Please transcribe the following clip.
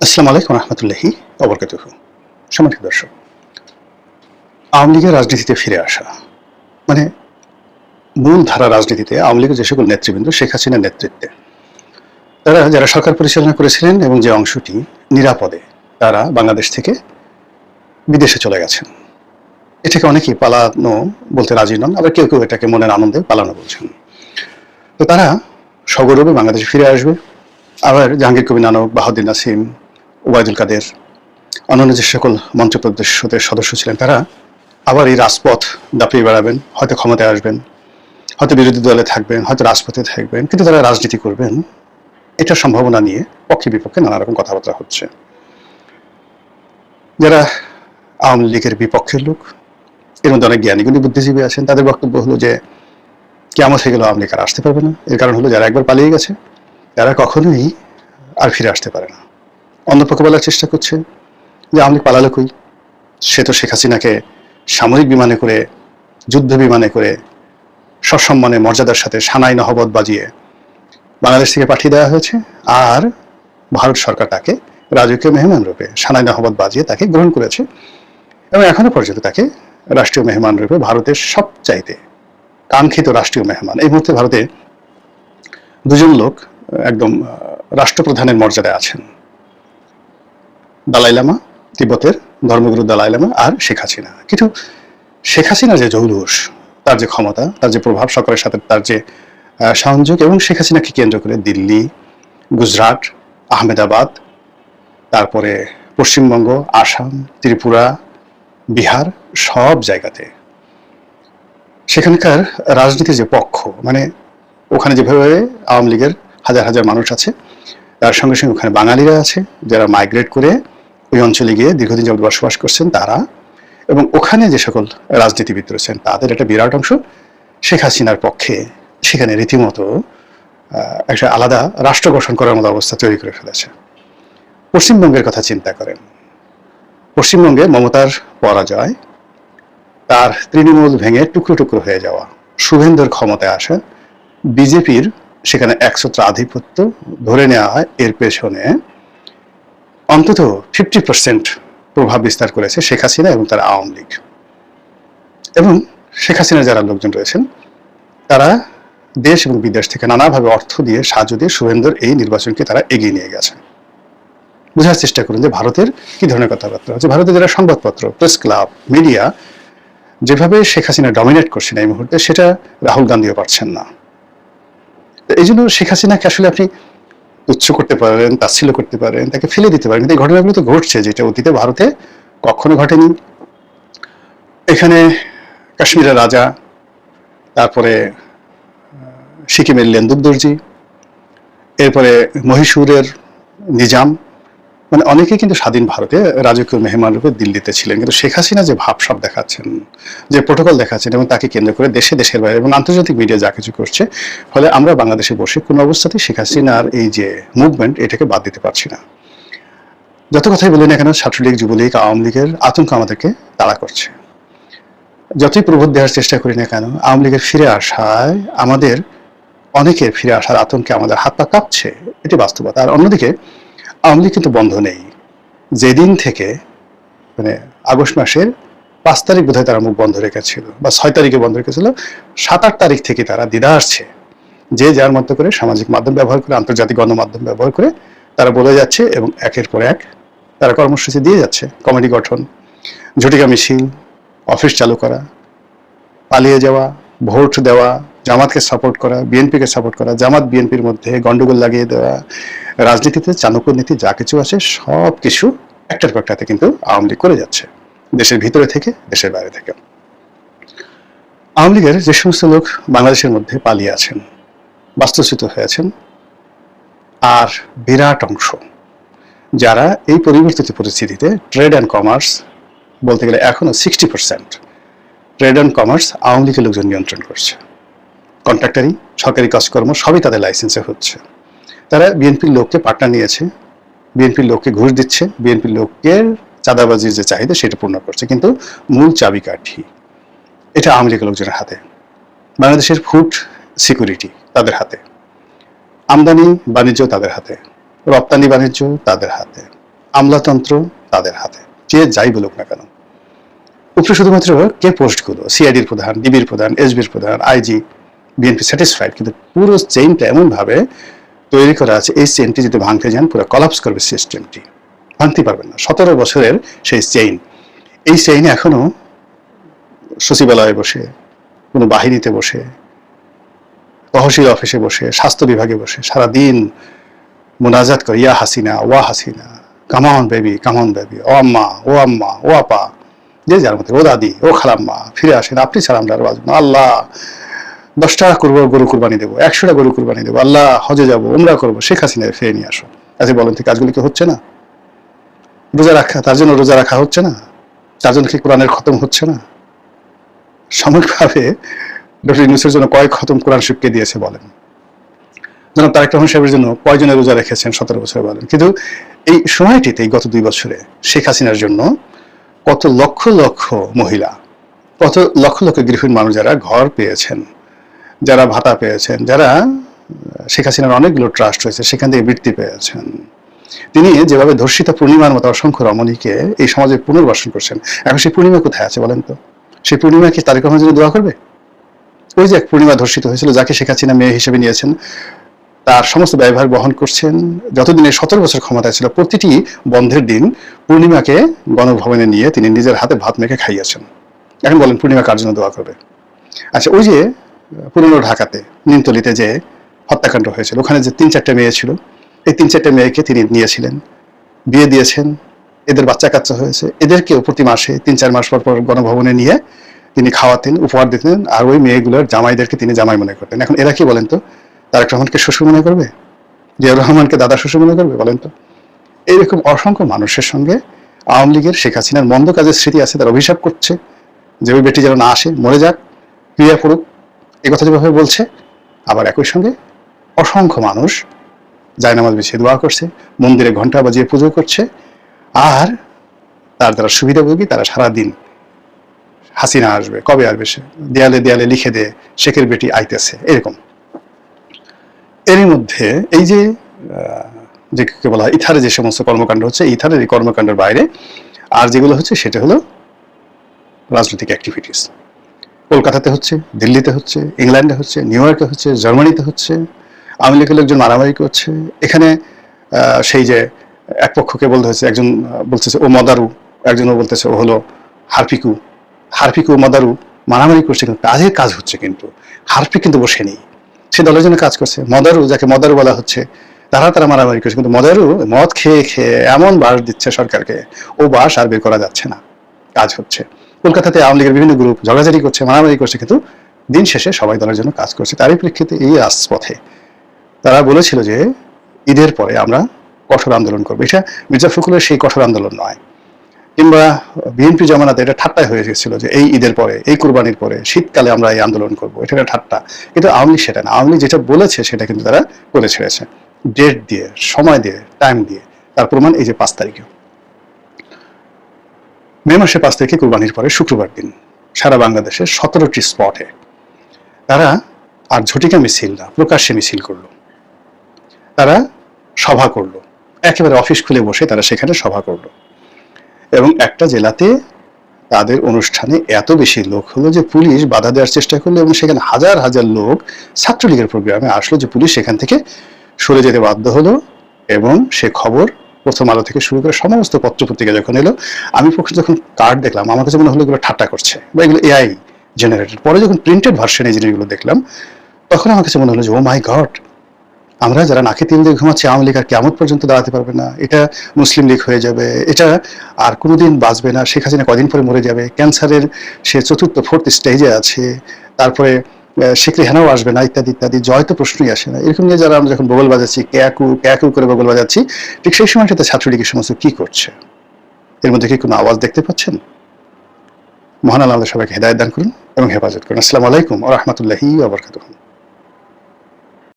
আসসালামু আলাইকুম রহমতুল্লাহি ওবরকাতুহু। সম্মানিত দর্শক, আওয়ামী লীগের রাজনীতিতে ফিরে আসা মানে মূল ধারা রাজনীতিতে আওয়ামী লীগের যে সকল নেতৃবৃন্দ শেখ হাসিনার নেতৃত্বে যারা সরকার পরিচালনা করেছিলেন এবং যে অংশটি নিরাপদে তারা বাংলাদেশ থেকে বিদেশে চলে গেছেন। এটাকে অনেকেই পালানো বলতে রাজি নন, আবার কেউ কেউ এটাকে মনের আনন্দে পালানো বলছেন। তো তারা সগৌরবে বাংলাদেশে ফিরে আসবে। আবার জাহাঙ্গীর কবির নানক, বাহাউদ্দিন নাসিম, ওবায়দুল কাদের, অন্যান্য যে সকল মন্ত্রিপরিষদের সদস্য ছিলেন তারা আবার এই রাজপথ দাপিয়ে বেড়াবেন, হয়তো ক্ষমতায় আসবেন, হয়তো বিরোধী দলে থাকবেন, হয়তো রাজপথে থাকবেন, কিন্তু তারা রাজনীতি করবেন। এটার সম্ভাবনা নিয়ে পক্ষে বিপক্ষে নানা রকম কথাবার্তা হচ্ছে। যারা আওয়ামী লীগের বিপক্ষের লোক, এর মধ্যে অনেক জ্ঞানী গুণী বুদ্ধিজীবী আছেন, তাদের বক্তব্য হলো যে কেমন হয়ে গেল, আওয়ামী লীগ আর আসতে পারবে না। এর কারণ হলো যারা একবার পালিয়ে গেছে তারা কখনোই আর ফিরে আসতে পারে না। অন্য পক্ষ বলার চেষ্টা করছে যে আওয়ামী লীগ পালালো কই, সে তো শেখ হাসিনাকে সামরিক বিমানে করে, যুদ্ধ বিমানে করে সসম্মানে মর্যাদার সাথে সানাই নহবত বাজিয়ে বাংলাদেশ থেকে পাঠিয়ে দেওয়া হয়েছে, আর ভারত সরকার তাকে রাজকীয় মেহমান রূপে সানাই নহবত বাজিয়ে তাকে গ্রহণ করেছে এবং এখনো পর্যন্ত তাকে রাষ্ট্রীয় মেহমান রূপে, ভারতের সবচাইতে কাঙ্ক্ষিত রাষ্ট্রীয় মেহমান। এই মুহূর্তে ভারতে দুজন লোক একদম রাষ্ট্রপ্রধানের মর্যাদায় আছেন, দালাই লামা, তিব্বতের ধর্মগুরু দালাই লামা, আর শেখ হাসিনা। কিন্তু শেখ হাসিনার যে জৌলুস, তার যে ক্ষমতা, তার যে প্রভাব, সরকারের সাথে তার যে সংযোগ, এবং শেখ হাসিনাকে কেন্দ্র করে দিল্লি, গুজরাট, আহমেদাবাদ, তারপরে পশ্চিমবঙ্গ, আসাম, ত্রিপুরা, বিহার, সব জায়গাতে সেখানকার রাজনীতির যে পক্ষ, মানে ওখানে যেভাবে আওয়ামী লীগের হাজার হাজার মানুষ আছে, তার সঙ্গে সঙ্গে ওখানে বাঙালিরা আছে যারা মাইগ্রেট করে ওই অঞ্চলে গিয়ে দীর্ঘদিন যাবত বসবাস করছেন তারা, এবং ওখানে যে সকল রাজনীতিবিদ রয়েছেন তাদের একটা বিরাট অংশ শেখ হাসিনার পক্ষে সেখানে রীতিমতো একটা আলাদা রাষ্ট্র গঠন করার মতো অবস্থা তৈরি করে ফেলেছে। পশ্চিমবঙ্গের কথা চিন্তা করেন, পশ্চিমবঙ্গে মমতার পরাজয়, তার তৃণমূল ভেঙে টুকরো টুকরো হয়ে যাওয়া, শুভেন্দুর ক্ষমতায় আসা, বিজেপির সেখানে একছত্র আধিপত্য ধরে নেওয়া হয়, এর পেছনে অন্তত 50% প্রভাব বিস্তার করেছে শেখ হাসিনা এবং তার আওয়ামী লীগ। এবং শেখ হাসিনার যারা লোকজন রয়েছেন তারা দেশ এবং বিদেশ থেকে নানাভাবে অর্থ দিয়ে, সাহায্য দিয়ে শুভেন্দুর এই নির্বাচনকে তারা এগিয়ে নিয়ে গেছে। বোঝার চেষ্টা করুন যে ভারতের কি ধরনের কথাবার্তা হচ্ছে। ভারতের যারা সংবাদপত্র, প্রেস ক্লাব, মিডিয়া যেভাবে শেখ হাসিনা ডমিনেট করছেন এই মুহূর্তে, সেটা রাহুল গান্ধীও পারছেন না। এই জন্য শেখ হাসিনাকে আসলে আপনি তুচ্ছ করতে পারেন, তাচ্ছিল্য করতে পারেন, তাকে ফেলে দিতে পারেন, কিন্তু এই ঘটনাগুলো তো ঘটছে, যেটা অতীতে ভারতে কখনো ঘটেনি। এখানে কাশ্মীরের রাজা, তারপরে সিকিমের লেন্দুর দর্জি, এরপরে মহীশূরের নিজাম, মানে অনেকেই কিন্তু স্বাধীন ভারতে রাজকীয় মেহমান রূপে দিল্লিতে ছিলেন। কিন্তু শেখ হাসিনা যে ভাবসাব দেখাচ্ছেন, যে প্রোটোকল দেখাচ্ছেন, এবং তাকে কেন্দ্র করে দেশে, দেশের বাইরে এবং আন্তর্জাতিক মিডিয়া যা কিছু করছে, ফলে আমরা বাংলাদেশে বসে কোনো অবস্থাতেই শেখ হাসিনার এই যে মুভমেন্ট, এটাকে বাদ দিতে পারছি না। যত কথাই বলি না কেন, ছাত্রলীগ, যুবলীগ, আওয়ামী লীগের আতঙ্ক আমাদেরকে তাড়া করছে। যতই প্রবোধ দেওয়ার চেষ্টা করি না কেন, আওয়ামী লীগের ফিরে আসায় আমাদের অনেকের ফিরে আসার আতঙ্কে আমাদের হাত পা কাঁপছে, এটি বাস্তবতা। আর অন্যদিকে আওয়ামী লীগ কিন্তু বন্ধ নেই। যেদিন থেকে মানে আগস্ট মাসের 5 তারিখ বোধহয় তারা মুখ বন্ধ রেখেছিল, বা 6 তারিখে বন্ধ রেখেছিল, 7-8 তারিখ থেকে তারা দ্বিধা আসছে, যে যার মতো করে সামাজিক মাধ্যম ব্যবহার করে, আন্তর্জাতিক গণমাধ্যম ব্যবহার করে তারা বলে যাচ্ছে এবং একের পর এক তারা কর্মসূচি দিয়ে যাচ্ছে। কমিটি গঠন, ঝটিকা মিছিল, অফিস চালু করা, পালিয়ে যাওয়া, ভোট দেওয়া, জামাতকে সাপোর্ট করা, বিএনপিকে সাপোর্ট করা, জামাত বিএনপির মধ্যে গন্ডগোল লাগিয়ে দেওয়া, রাজনীতিতে চাণক্য নীতি যা কিছু আছে সব কিছু একটার পর একটাতে কিন্তু আওয়ামী লীগ করে যাচ্ছে, দেশের ভিতরে থেকে, দেশের বাইরে থেকে। আওয়ামী লীগের যে সমস্ত লোক বাংলাদেশের মধ্যে পালিয়ে আছেন, বাস্তুচ্যুত হয়েছেন, আর বিরাট অংশ যারা এই পরিবর্তিত পরিস্থিতিতে ট্রেড অ্যান্ড কমার্স, বলতে গেলে এখনো 60% ট্রেড অ্যান্ড কমার্স আওয়ামী লীগের লোকজন নিয়ন্ত্রণ করছে। কন্ট্রাক্টারি, সরকারি কাজকর্ম সবই তাদের লাইসেন্সে হচ্ছে। তারা বিএনপির লোককে পার্টনার নিয়েছে, বিএনপির লোককে ঘুষ দিচ্ছে, বিএনপির লোকের চাঁদাবাজির যে চাহিদা সেটা পূর্ণ করছে, কিন্তু মূল চাবিকাঠি এটা আওয়ামী লীগের লোকজনের হাতে। বাংলাদেশের ফুড সিকিউরিটি তাদের হাতে, আমদানি বাণিজ্য তাদের হাতে, রপ্তানি বাণিজ্য তাদের হাতে, আমলাতন্ত্র তাদের হাতে, যে যাই বলুক না কেন। উপরে শুধুমাত্র কে পোস্টগুলো, সিআইডির প্রধান, ডিবির প্রধান, এসবির প্রধান, আইজি, বিএনপি স্যাটিসফাইড, কিন্তু পুরো চেইনটা এমনভাবে তৈরি করা আছে, এই চেইনটি যদি ভাঙতে যান পুরো কলাপস করবে সিস্টেমটি, ভাঙতে পারবেন না। 17 বছরের সেই চেইন, এই চেইন এখনো সচিবালয়ে বসে, কোনো বাহিনীতে বসে, তহসিল অফিসে বসে, স্বাস্থ্য বিভাগে বসে সারাদিন মোনাজাত করে, ইয়া হাসিনা, ওয়া হাসিনা, কামন বেবি, ও আম্মা, ও আম্মা, ও আপা, যে যার মধ্যে, ও দাদি, ও খালাম্মা, ফিরে আসেন, আপনি ছাড়া আমরা আর বাঁচব না, আল্লাহ 10টা গরু কুরবানি দেবো, 100টা গরু কুরবানি দেবো, আল্লাহ হজে যাবো, উমরা করবো, শেখ হাসিনা ফিরে নিয়ে আসো। আচ্ছা বলেন তো, কাজগুলি কি হচ্ছে না? রোজা রাখা, তার জন্য রোজা রাখা হচ্ছে না? তার জন্য কি কোরআনের খতম হচ্ছে না? সাময়িকভাবে ডক্টর ইউনূসের জন্য কয়েক খতম কোরআন শিখকে দিয়েছে বলেন? জনাব তারেক রহমান সাহেবের জন্য কয়জনে রোজা রেখেছেন 17 বছরে বলেন? কিন্তু এই সময়টিতে, গত 2 বছরে শেখ হাসিনার জন্য কত লক্ষ লক্ষ মহিলা, কত লক্ষ লক্ষ গৃহহীন মানুষ যারা ঘর পেয়েছেন, যারা ভাতা পেয়েছেন, যারা শেখ হাসিনার অনেকগুলো ট্রাস্ট হয়েছে সেখান থেকে বৃত্তি পেয়েছেন, তিনি যেভাবে ধর্ষিতা পূর্ণিমার মতো অসংখ্য রমণীকে এই সমাজে পুনর্বাসন করছেন, এখন সেই পূর্ণিমা কোথায় আছে বলেন তো? সেই পূর্ণিমা কি তারেক রহমানের জন্য দোয়া করবে? ওই যে এক পূর্ণিমা ধর্ষিত হয়েছিল, যাকে শেখ হাসিনা মেয়ে হিসেবে নিয়েছেন, তার সমস্ত ব্যয়ভার বহন করছেন, যতদিনে 17 বছর ক্ষমতায় ছিল প্রতিটি বন্ধের দিন পূর্ণিমাকে গণভবনে নিয়ে তিনি নিজের হাতে ভাত মেখে খাইয়েছেন। এখন বলেন পূর্ণিমা কার জন্য দোয়া করবে? আচ্ছা, ওই যে পুরনো ঢাকাতে নিমতলিতে যে হত্যাকাণ্ড হয়েছিল, ওখানে যে 3-4টা মেয়ে ছিল, এই 3-4টা মেয়েকে তিনি নিয়েছিলেন, বিয়ে দিয়েছেন, এদের বাচ্চা কাচ্চা হয়েছে, এদেরকেও প্রতি মাসে 3-4 মাস পর পর গণভবনে নিয়ে তিনি খাওয়াতেন, উপহার দিতেন, আর ওই মেয়েগুলোর জামাইদেরকে তিনি জামাই মনে করতেন। এখন এরা কি বলেন তো? তারেক রহমানকে শ্বশুর মনে করবে? জিয়াউর রহমানকে দাদা শ্বশুর মনে করবে বলেন তো? এইরকম অসংখ্য মানুষের সঙ্গে আওয়ামী লীগের, শেখ হাসিনার মন্দ কাজের স্মৃতি আছে, তারা অভিশাপ করছে যে ওই বেটি যেন না আসে, মরে যাক, ক্রিয়া করুক, এই কথা যেভাবে বলছে। আবার একই সঙ্গে অসংখ্য মানুষ জায়নামাজ বিছিয়ে দোয়া করছে, মন্দিরে ঘন্টা বাজিয়ে পুজো করছে, আর তার যারা সুবিধাভোগী তারা সারাদিন হাসিনা আসবে, কবে আসবে, সে দেয়ালে দেয়ালে লিখে দে শেখের বেটি আইতেছে, এরকম। এরই মধ্যে এই যে যেকে বলা হয় ইথারে যে সমস্ত কর্মকাণ্ড হচ্ছে, ইথারের এই কর্মকাণ্ডের বাইরে আর যেগুলো হচ্ছে সেটা হলো রাজনৈতিক অ্যাক্টিভিটিস। কলকাতাতে হচ্ছে, দিল্লিতে হচ্ছে, ইংল্যান্ডে হচ্ছে, নিউ ইয়র্কে হচ্ছে, জার্মানিতে হচ্ছে, আওয়ামী লীগের লোকজন মারামারি করছে। এখানে সেই যে এক পক্ষকে বলতে হচ্ছে, একজন বলতেছে ও মদারু, একজনও বলতেছে ও হলো হারপিকু, হারপিকু মদারু মারামারি করছে, কিন্তু কাজের কাজ হচ্ছে, কিন্তু হারপিক কিন্তু বসে নেই, সে দলের জন্য কাজ করছে। মদারু, যাকে মদারু বলা হচ্ছে, তারা মারামারি করছে, কিন্তু মদারু মদ খেয়ে খেয়ে এমন বাস দিচ্ছে সরকারকে, ও বাস আর বের করা যাচ্ছে না, কাজ হচ্ছে। কলকাতাতে আওয়ামী লীগের বিভিন্ন গ্রুপ ঝগড়াঝাড়ি করছে, মারামারি করছে, কিন্তু দিন শেষে সবাই দলের জন্য কাজ করছে। তারই প্রেক্ষিতে এই রাজপথে তারা বলেছিল যে ঈদের পরে আমরা কঠোর আন্দোলন করবো। এটা মির্জা ফখরুলের সেই কঠোর আন্দোলন নয়, কিংবা বিএনপি জমানাতে এটা ঠাট্টায় হয়ে গেছিল যে এই ঈদের পরে, এই কুরবানির পরে, শীতকালে আমরা এই আন্দোলন করবো, এটা একটা ঠাট্টা। কিন্তু আওয়ামী লীগ সেটা না, আওয়ামী লীগ যেটা বলেছে সেটা কিন্তু তারা করে ছেড়েছে, ডেট দিয়ে, সময় দিয়ে, টাইম দিয়ে। তার প্রমাণ এই যে 5 তারিখে, মে মাসের 5 তারিখে কুরবানির পরে শুক্রবার দিন সারা বাংলাদেশের 17টি স্পটে তারা আর ঝটিকা মিছিল না, প্রকাশ্যে মিছিল করলো, তারা সভা করলো, একেবারে অফিস খুলে বসে তারা সেখানে সভা করলো। এবং একটা জেলাতে তাদের অনুষ্ঠানে এত বেশি লোক হলো যে পুলিশ বাধা দেওয়ার চেষ্টা করলো, এবং সেখানে হাজার হাজার লোক ছাত্রলীগের প্রোগ্রামে আসলো, যে পুলিশ সেখান থেকে সরে যেতে বাধ্য হলো। এবং সে খবর প্রথম আলো থেকে শুরু করে সমস্ত পত্রপত্রিকা যখন এলো, আমি পক্ষে যখন কার্ড দেখলাম আমার কাছে মনে হলো এগুলো ঠাট্টা করছে বা এগুলো এআই জেনারেটেড। পরে যখন প্রিন্টেড ভার্সনে এই জিনিসগুলো দেখলাম, তখন আমার কাছে মনে হলো যে ও মাই গড, আমরা যারা নাকে তেল দিয়ে ঘুমাচ্ছি, আওয়ামী লীগ আর কিয়ামত পর্যন্ত দাঁড়াতে পারবে না, এটা মুসলিম লীগ হয়ে যাবে, এটা আর কোনোদিন বাঁচবে না, শেখ হাসিনা কদিন পরে মরে যাবে, ক্যান্সারের সে 4th স্টেজে আছে, তারপরে শেখ রেহানাও আসবে না, ইত্যাদি ইত্যাদি, জয় তো প্রশ্নই আসে না। এরকম নিয়ে যারা আমরা যখন বগল বাজাচ্ছি, ক্যাকু ক্যাকু করে বগল বাজাচ্ছি, ঠিক সেই সময়টাতে ছাত্রলীগের সমস্ত কি করছে, এর মধ্যে কি কোনো আওয়াজ দেখতে পাচ্ছেন? মহান আল্লাহ সবাইকে হেদায়েত দান করুন এবং হেফাজত করুন। আসসালামু আলাইকুম ওয়া রাহমাতুল্লাহি ওয়া বারাকাতুহু।